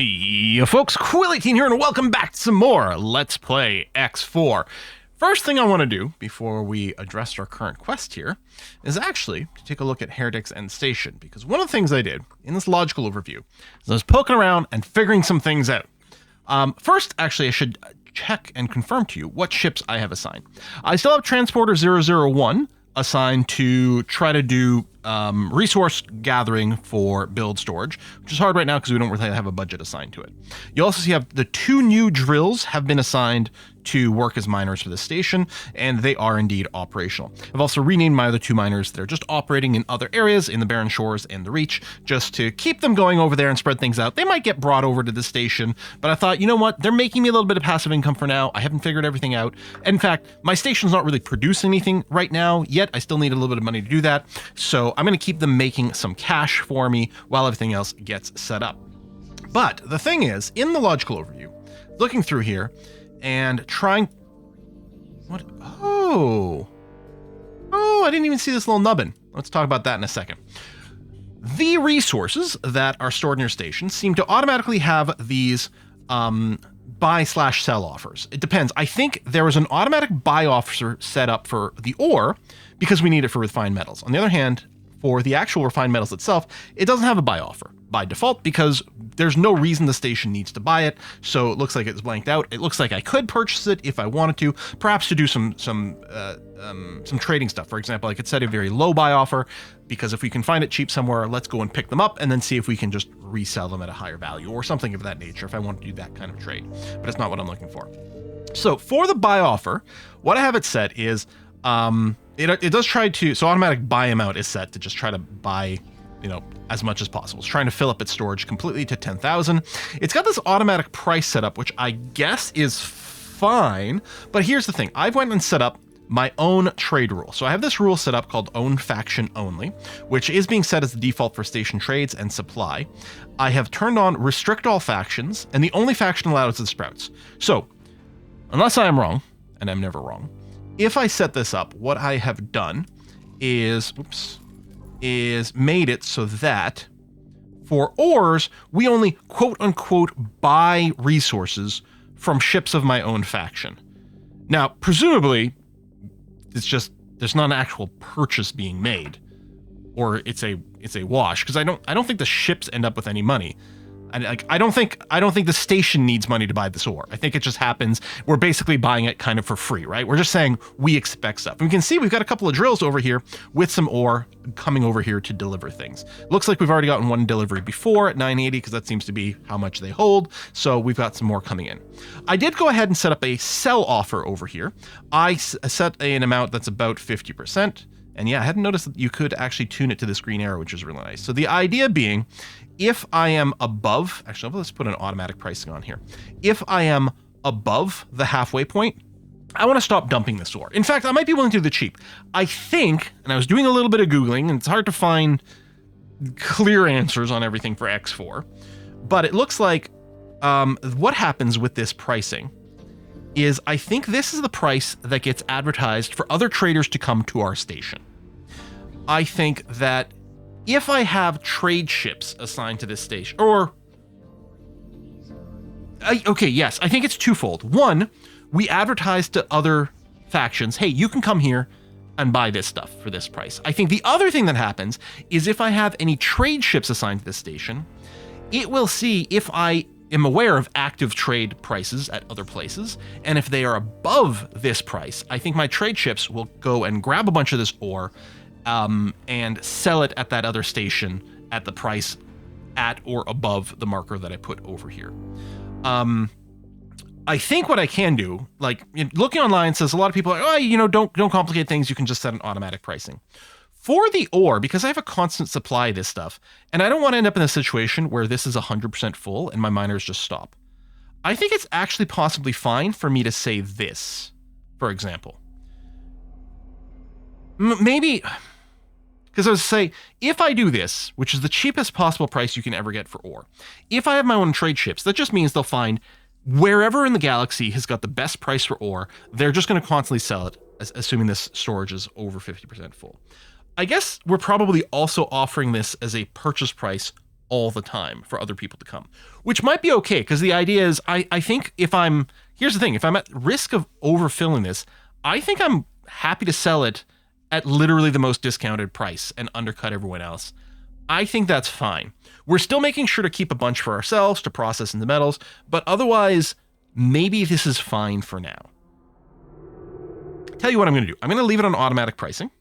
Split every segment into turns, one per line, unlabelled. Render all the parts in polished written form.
Hey folks, Quill18 here and welcome back to some more Let's Play X4. First thing I want to do before we address our current quest here is actually to take a look at Hazardous End Station, because one of the things I did in this logical overview is I was poking around and figuring some things out. First, actually, I should check and confirm to you what ships I have assigned. I still have Transporter 001 assigned to try to do resource gathering for build storage, which is hard right now because we don't really have a budget assigned to it. You also see the two new drills have been assigned to work as miners for the station, and they are indeed operational. I've also renamed my other two miners. They're just operating in other areas in the Barren Shores and the Reach, just to keep them going over there and spread things out. They might get brought over to the station, but I thought, you know what? They're making me a little bit of passive income for now. I haven't figured everything out. In fact, my station's not really producing anything right now yet. I still need a little bit of money to do that. So I'm going to keep them making some cash for me while everything else gets set up. But the thing is, in the logical overview, looking through here, and trying... What? Oh, I didn't even see this little nubbin. Let's talk about that in a second. The resources that are stored in your station seem to automatically have these buy/sell offers. It depends. I think there was an automatic buy offer set up for the ore because we need it for refined metals. On the other hand, for the actual refined metals itself, it doesn't have a buy offer by default because there's no reason the station needs to buy it. So it looks like it's blanked out. It looks like I could purchase it if I wanted to, perhaps to do some trading stuff. For example, I could set a very low buy offer because if we can find it cheap somewhere, let's go and pick them up and then see if we can just resell them at a higher value or something of that nature if I want to do that kind of trade. But it's not what I'm looking for. So for the buy offer, what I have it set is it does try to, so automatic buy amount is set to just try to buy, as much as possible. It's trying to fill up its storage completely to 10,000. It's got this automatic price setup, which I guess is fine. But here's the thing. I've went and set up my own trade rule. So I have this rule set up called own faction only, which is being set as the default for station trades and supply. I have turned on restrict all factions, and the only faction allowed is the Sprouts. So unless I am wrong, and I'm never wrong, if I set this up, what I have done is, made it so that for ores, we only quote unquote buy resources from ships of my own faction. Now, presumably, it's just, there's not an actual purchase being made, or it's a wash, because I don't think the ships end up with any money. I don't think the station needs money to buy this ore. I think it just happens. We're basically buying it kind of for free, right? We're just saying we expect stuff. And we can see we've got a couple of drills over here with some ore coming over here to deliver things. Looks like we've already gotten one delivery before at 980 because that seems to be how much they hold. So we've got some more coming in. I did go ahead and set up a sell offer over here. I set an amount that's about 50%. And yeah, I hadn't noticed that you could actually tune it to this green arrow, which is really nice. So the idea being, if I am above, actually, let's put an automatic pricing on here. If I am above the halfway point, I want to stop dumping this ore. In fact, I might be willing to do the cheap. I think, and I was doing a little bit of Googling, and it's hard to find clear answers on everything for X4, but it looks like what happens with this pricing is I think this is the price that gets advertised for other traders to come to our station. I think that if I have trade ships assigned to this station, okay, yes, I think it's twofold. One, we advertise to other factions, hey, you can come here and buy this stuff for this price. I think the other thing that happens is if I have any trade ships assigned to this station, it will see if I am aware of active trade prices at other places, and if they are above this price, I think my trade ships will go and grab a bunch of this ore and sell it at that other station at the price at or above the marker that I put over here. I think what I can do, like looking online says a lot of people are, don't complicate things. You can just set an automatic pricing. For the ore, because I have a constant supply of this stuff, and I don't want to end up in a situation where this is 100% full and my miners just stop. I think it's actually possibly fine for me to say this, for example. Maybe, because I was say, if I do this, which is the cheapest possible price you can ever get for ore, if I have my own trade ships, that just means they'll find wherever in the galaxy has got the best price for ore, they're just going to constantly sell it, assuming this storage is over 50% full. I guess we're probably also offering this as a purchase price all the time for other people to come, which might be okay, because the idea is I think here's the thing, if I'm at risk of overfilling this, I think I'm happy to sell it at literally the most discounted price and undercut everyone else. I think that's fine. We're still making sure to keep a bunch for ourselves to process into metals, but otherwise, maybe this is fine for now. Tell you what I'm going to do. I'm going to leave it on automatic pricing,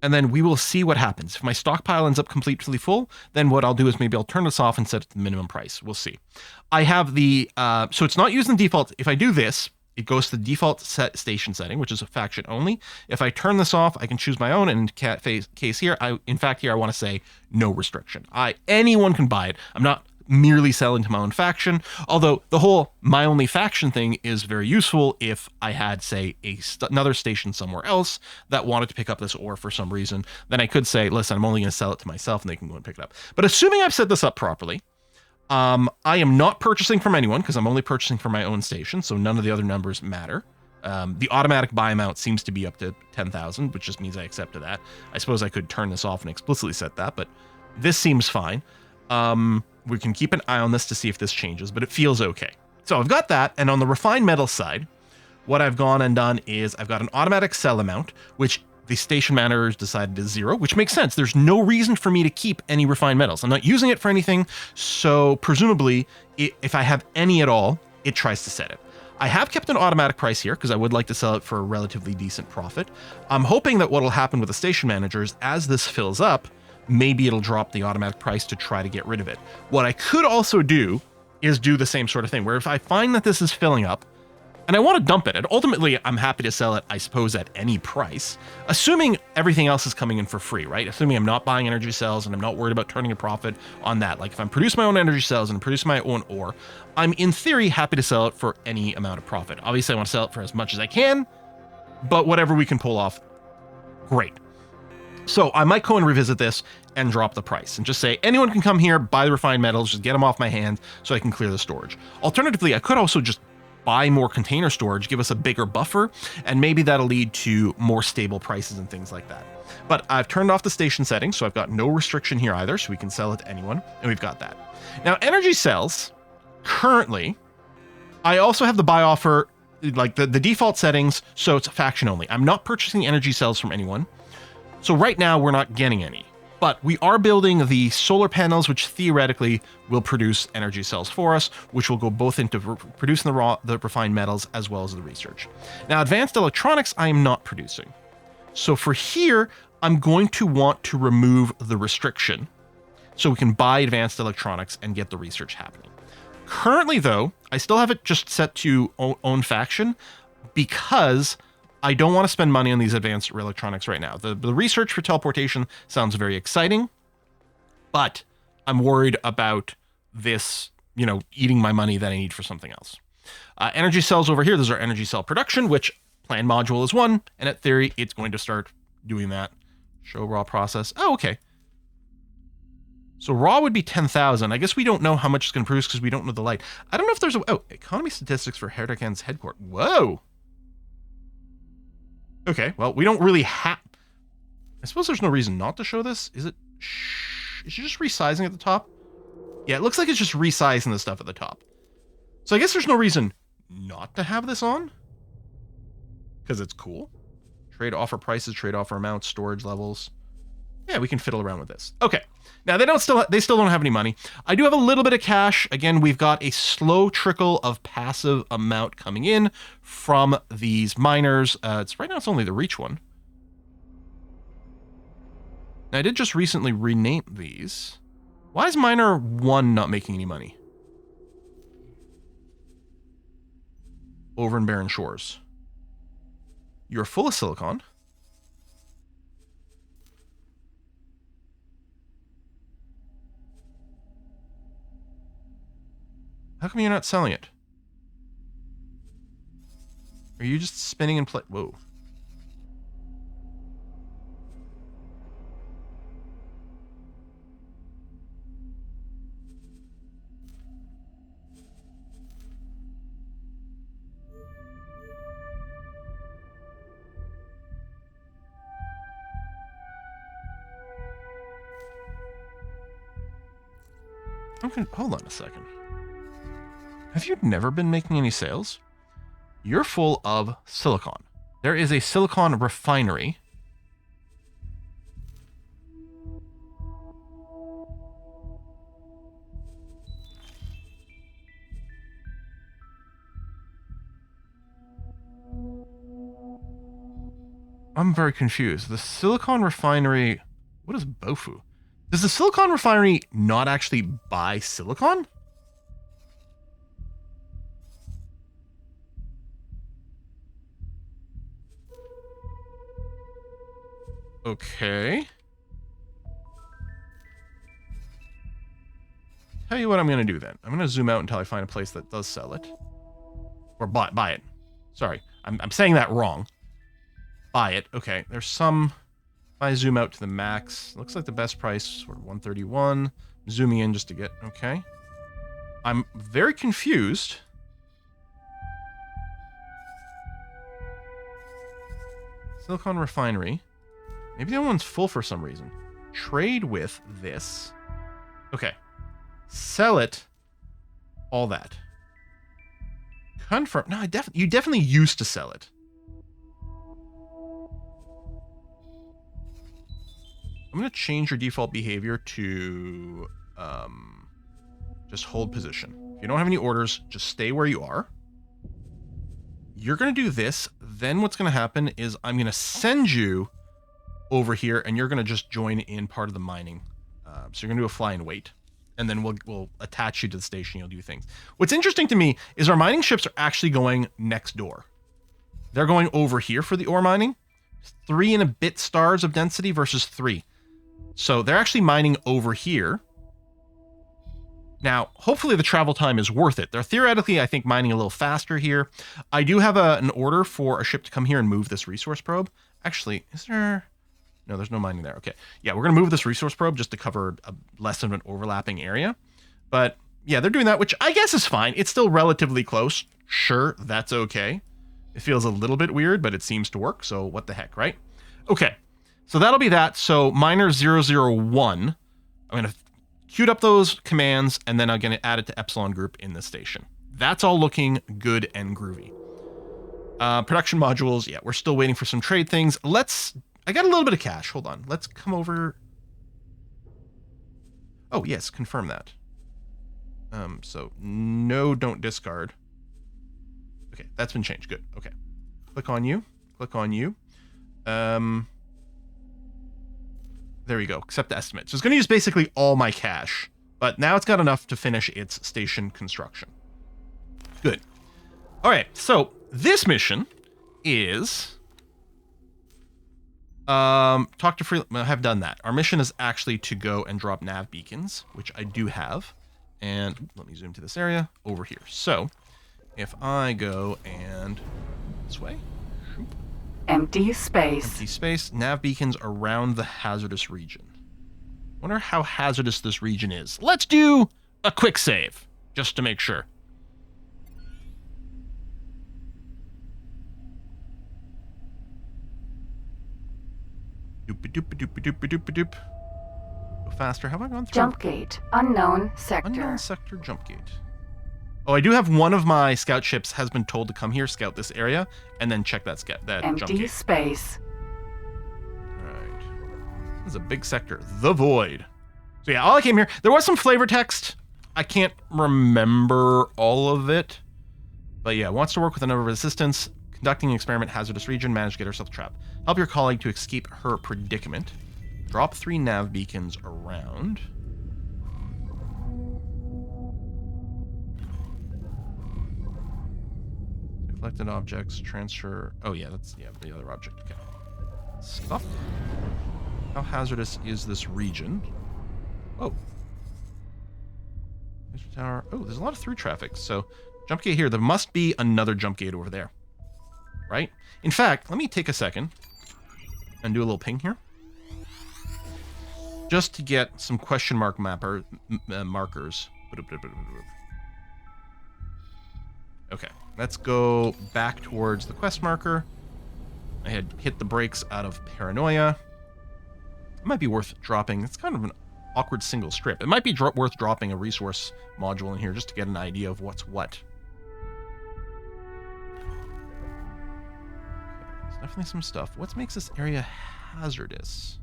and then we will see what happens. If my stockpile ends up completely full, then what I'll do is maybe I'll turn this off and set it to the minimum price. We'll see. I have the, so it's not using default. If I do this, it goes to the default station setting, which is a faction only. If I turn this off, I can choose my own. And in case here, in fact, here I want to say no restriction. Anyone can buy it. I'm not merely selling to my own faction, although the whole my only faction thing is very useful if I had, say, another station somewhere else that wanted to pick up this ore for some reason. Then I could say, listen, I'm only going to sell it to myself and they can go and pick it up. But assuming I've set this up properly, I am not purchasing from anyone because I'm only purchasing from my own station, so none of the other numbers matter. The automatic buy amount seems to be up to 10,000, which just means I accepted that. I suppose I could turn this off and explicitly set that, but this seems fine. We can keep an eye on this to see if this changes, but it feels okay. So I've got that, and on the refined metal side, what I've gone and done is I've got an automatic sell amount, which the station managers decided is 0, which makes sense. There's no reason for me to keep any refined metals. I'm not using it for anything, so presumably, if I have any at all, it tries to set it. I have kept an automatic price here because I would like to sell it for a relatively decent profit. I'm hoping that what will happen with the station managers, as this fills up, maybe it'll drop the automatic price to try to get rid of it. What I could also do is do the same sort of thing, where if I find that this is filling up, and I want to dump it, and ultimately I'm happy to sell it, I suppose, at any price, assuming everything else is coming in for free, right? Assuming I'm not buying energy cells and I'm not worried about turning a profit on that. Like if I'm producing my own energy cells and producing my own ore, I'm in theory happy to sell it for any amount of profit. Obviously I want to sell it for as much as I can, but whatever we can pull off, great. So I might go and revisit this and drop the price and just say, anyone can come here, buy the refined metals, just get them off my hands so I can clear the storage. Alternatively, I could also just buy more container storage, give us a bigger buffer, and maybe that'll lead to more stable prices and things like that. But I've turned off the station settings, so I've got no restriction here either, so we can sell it to anyone, and we've got that. Now, energy cells, currently, I also have the buy offer, like the default settings, so it's faction only. I'm not purchasing energy cells from anyone, so right now we're not getting any. But we are building the solar panels, which theoretically will produce energy cells for us, which will go both into producing the refined metals as well as the research. Now, advanced electronics, I am not producing. So for here, I'm going to want to remove the restriction so we can buy advanced electronics and get the research happening. Currently, though, I still have it just set to own faction because I don't want to spend money on these advanced electronics right now. The research for teleportation sounds very exciting, but I'm worried about this, eating my money that I need for something else. Energy cells over here, those are energy cell production, which plan module is 1, and at theory, it's going to start doing that. Show raw process. Oh, okay. So raw would be 10,000. I guess we don't know how much it's going to produce because we don't know the light. I don't know if there's economy statistics for Herdican's headquarters. Whoa. Okay, well, we don't really have... I suppose there's no reason not to show this. Is it just resizing at the top? Yeah, it looks like it's just resizing the stuff at the top. So I guess there's no reason not to have this on. Because it's cool. Trade offer prices, trade offer amounts, storage levels. Yeah, we can fiddle around with this. Okay. Now, they still don't have any money. I do have a little bit of cash. Again, we've got a slow trickle of passive amount coming in from these miners. Right now, it's only the reach one. Now, I did just recently rename these. Why is miner 1 not making any money? Over in Barren Shores. You're full of silicon. How come you're not selling it? Are you just spinning and play? Whoa. Hold on a second. Have you never been making any sales? You're full of silicon. There is a silicon refinery. I'm very confused. The silicon refinery... What is Bofu? Does the silicon refinery not actually buy silicon? Okay. Tell you what I'm going to do then. I'm going to zoom out until I find a place that does sell it. Or buy it. Sorry. I'm saying that wrong. Buy it. Okay. There's some... If I zoom out to the max, looks like the best price, sort of 131. Zooming in just to get... Okay. I'm very confused. Silicon refinery. Maybe the other one's full for some reason. Trade with this. Okay. Sell it. All that. Confirm. No, you definitely used to sell it. I'm going to change your default behavior to just hold position. If you don't have any orders, just stay where you are. You're going to do this. Then what's going to happen is I'm going to send you over here, and you're going to just join in part of the mining. So you're going to do a fly and wait. And then we'll attach you to the station. You'll do things. What's interesting to me is our mining ships are actually going next door. They're going over here for the ore mining. 3 and a bit stars of density versus 3. So they're actually mining over here. Now, hopefully the travel time is worth it. They're theoretically, I think, mining a little faster here. I do have an order for a ship to come here and move this resource probe. Actually, is there... No, there's no mining there. Okay. Yeah, we're going to move this resource probe just to cover less of an overlapping area. But, yeah, they're doing that, which I guess is fine. It's still relatively close. Sure, that's okay. It feels a little bit weird, but it seems to work, so what the heck, right? Okay. So that'll be that. So miner 001, I'm going to queue up those commands, and then I'm going to add it to Epsilon Group in the station. That's all looking good and groovy. Production modules, yeah, we're still waiting for some trade things. I got a little bit of cash. Hold on. Let's come over. Oh, yes, confirm that. So no, don't discard. Okay, that's been changed. Good. Okay. Click on you. Click on you. There we go. Accept the estimate. So it's going to use basically all my cash, but now it's got enough to finish its station construction. Good. All right. So this mission is talk to free. I have done that. Our mission is actually to go and drop nav beacons, which I do have. And let me zoom to this area over here. So if I go and this way.
Empty space.
Empty space. Nav beacons around the hazardous region. Wonder how hazardous this region is. Let's do a quick save, just to make sure. Doop-a-doop-a-doop-a-doop-a-doop. Go faster. Have I gone through?
Jump gate. Unknown sector.
Unknown sector jump gate. Oh, I do have one of my scout ships has been told to come here, scout this area, and then check that jump gate.
Empty space.
Right. This is a big sector. The Void. So yeah, all I came here. There was some flavor text. I can't remember all of it. But yeah, wants to work with a number of assistants. Conducting an experiment, hazardous region, manage to get herself trapped. Help your colleague to escape her predicament. Drop 3 nav beacons around. Collected objects, transfer. Oh yeah, that's the other object. Okay. Stuff. How hazardous is this region? Oh. Tower. Oh, there's a lot of through traffic. So, jump gate here. There must be another jump gate over there. Right? In fact, let me take a second and do a little ping here. Just to get some question mark markers. Okay, let's go back towards the quest marker. I had hit the brakes out of paranoia. It might be worth dropping. It's kind of an awkward single strip. It might be worth dropping a resource module in here just to get an idea of what's what. There's definitely some stuff. What makes this area hazardous?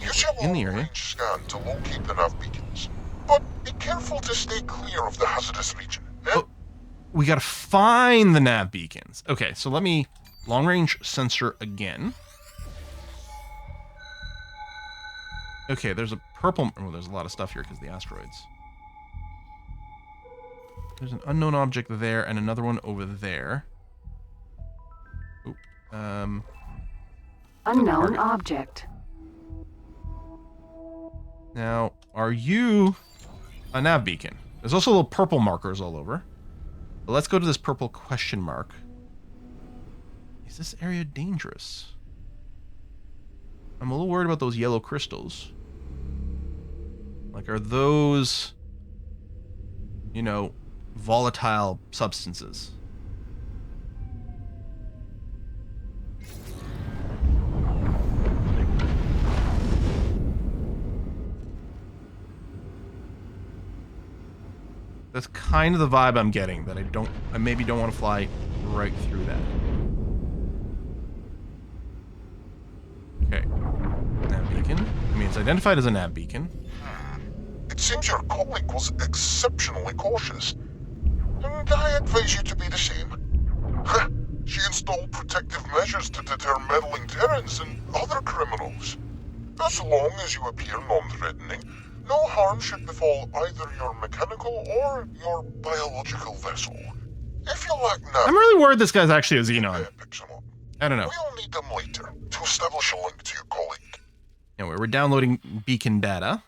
Use your long-range scan to locate the nav beacons, but be careful to stay clear of the hazardous region.
Oh, we gotta find the nav beacons. Okay, so let me long-range sensor again. Okay, there's a purple... Oh, there's a lot of stuff here because of the asteroids. There's an unknown object there and another one over there. Oop,
Unknown object.
Now, are you a nav beacon? There's also little purple markers all over. But let's go to this purple question mark. Is this area dangerous? I'm a little worried about those yellow crystals. Like, are those, you know, volatile substances? That's kind of the vibe I'm getting, that I maybe don't want to fly right through that. Okay. Nav beacon. I mean, it's identified as a nav beacon.
It seems your colleague was exceptionally cautious, and I advise you to be the same. She installed protective measures to deter meddling Terrans and other criminals. As long as you appear non-threatening, no harm should befall either your mechanical or your biological vessel. If you lack nav...
I'm really worried this guy's actually a Xenon.
Picks them up.
I don't know.
We'll need them later to establish a link to your colleague.
Anyway, we're downloading beacon data.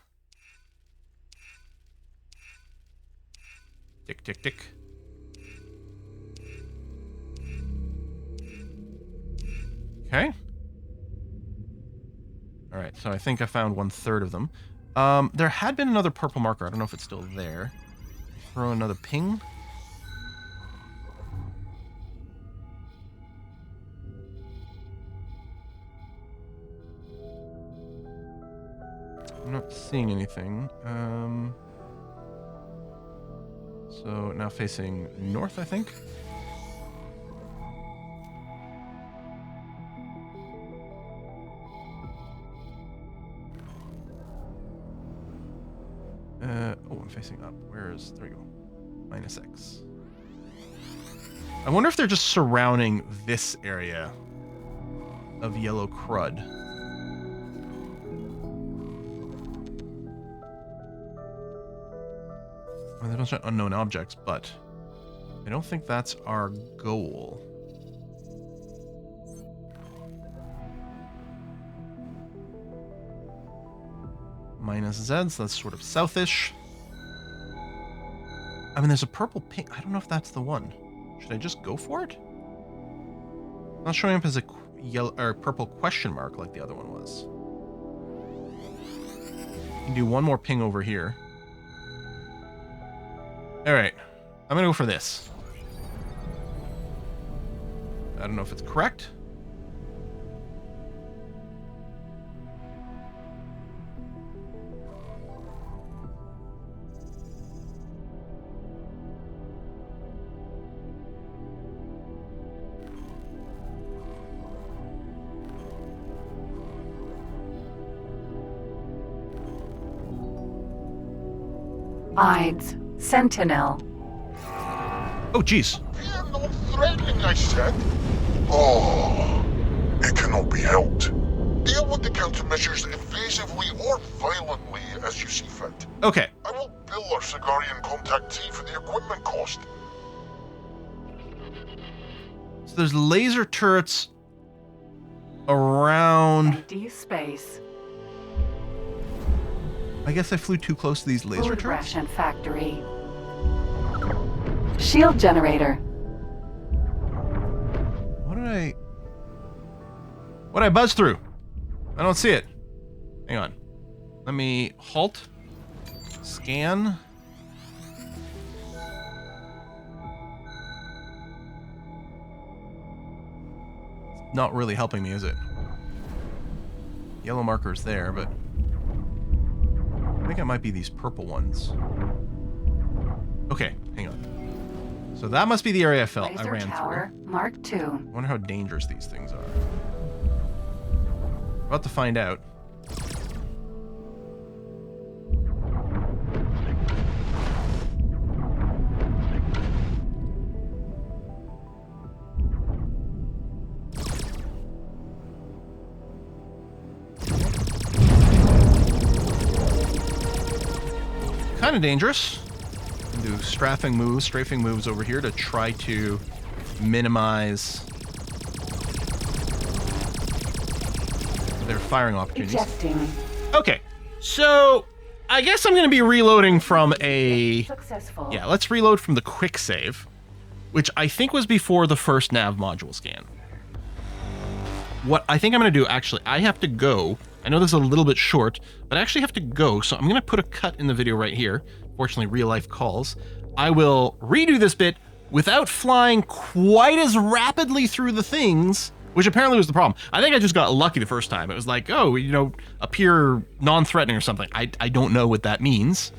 Tick, tick, tick. Okay. Alright, so I think I found 1/3 of them. There had been another purple marker. I don't know if it's still there. Throw another ping. I'm not seeing anything. So now facing north, I think. Oh, I'm facing up. There we go. -X. I wonder if they're just surrounding this area of yellow crud. Well, they're not unknown objects, but I don't think that's our goal. -Z, so that's sort of southish. I mean, there's a purple pink. I don't know if that's the one. Should I just go for it? Not showing up as a yellow or purple question mark like the other one was. You can do one more ping over here. All right, I'm gonna go for this. I don't know if it's correct.
Ides. Sentinel.
Oh, jeez.
Fear not threatening, I said. Oh, it cannot be helped. Deal with the countermeasures evasively or violently as you see fit.
Okay.
I will bill our Sigarian contactee for the equipment cost.
So there's laser turrets around.
Empty space.
I guess I flew too close to these laser
Food
turrets.
ration factory. Shield generator.
What did I buzz through? I don't see it. Hang on. Let me halt. Scan. not really helping me, is it? Yellow marker's there, but I think it might be these purple ones. Okay, hang on. So that must be the area I
Laser
ran
tower,
through.
Mark II.
I wonder how dangerous these things are. We're about to find out. Kind of dangerous. Do strafing moves over here to try to minimize their firing opportunities.
Ejecting.
Okay, so I guess I'm going to be reloading from a...
Successful.
Yeah, let's reload from the quick save, which I think was before the first nav module scan. What I think I'm going to do, actually, I have to go. I know this is a little bit short, but I actually have to go, so I'm going to put a cut in the video right here. Fortunately, real life calls. I will redo this bit without flying quite as rapidly through the things, which apparently was the problem. I think I just got lucky the first time. It was like, oh, you know, appear non-threatening or something. I don't know what that means.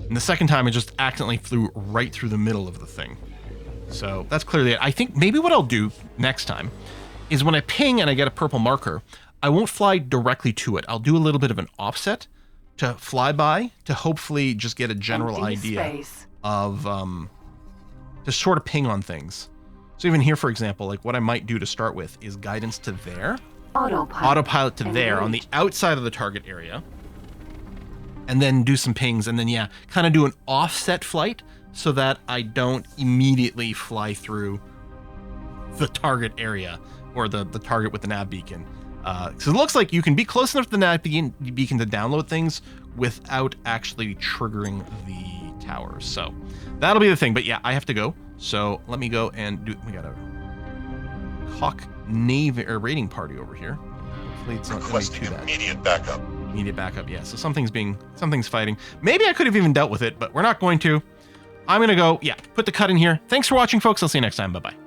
And the second time, I just accidentally flew right through the middle of the thing. So that's clearly it. I think maybe what I'll do next time is when I ping and I get a purple marker, I won't fly directly to it. I'll do a little bit of an offset to fly by to hopefully just get a general idea
space.
of to sort of ping on things. So even here, for example, like what I might do to start with is guidance to there, autopilot to there on the outside of the target area, and then do some pings, and then yeah, kind of do an offset flight so that I don't immediately fly through the target area or the target with the nav beacon. So it looks like you can be close enough to the nav beacon to download things without actually triggering the towers. So that'll be the thing. But yeah, I have to go. So let me go and do. We got a Hawk Navy or raiding party over here. Hopefully it's not going to be too bad.
Immediate backup.
Immediate backup. Yeah. So something's fighting. Maybe I could have even dealt with it, but we're not going to. I'm going to go. Yeah. Put the cut in here. Thanks for watching, folks. I'll see you next time. Bye bye.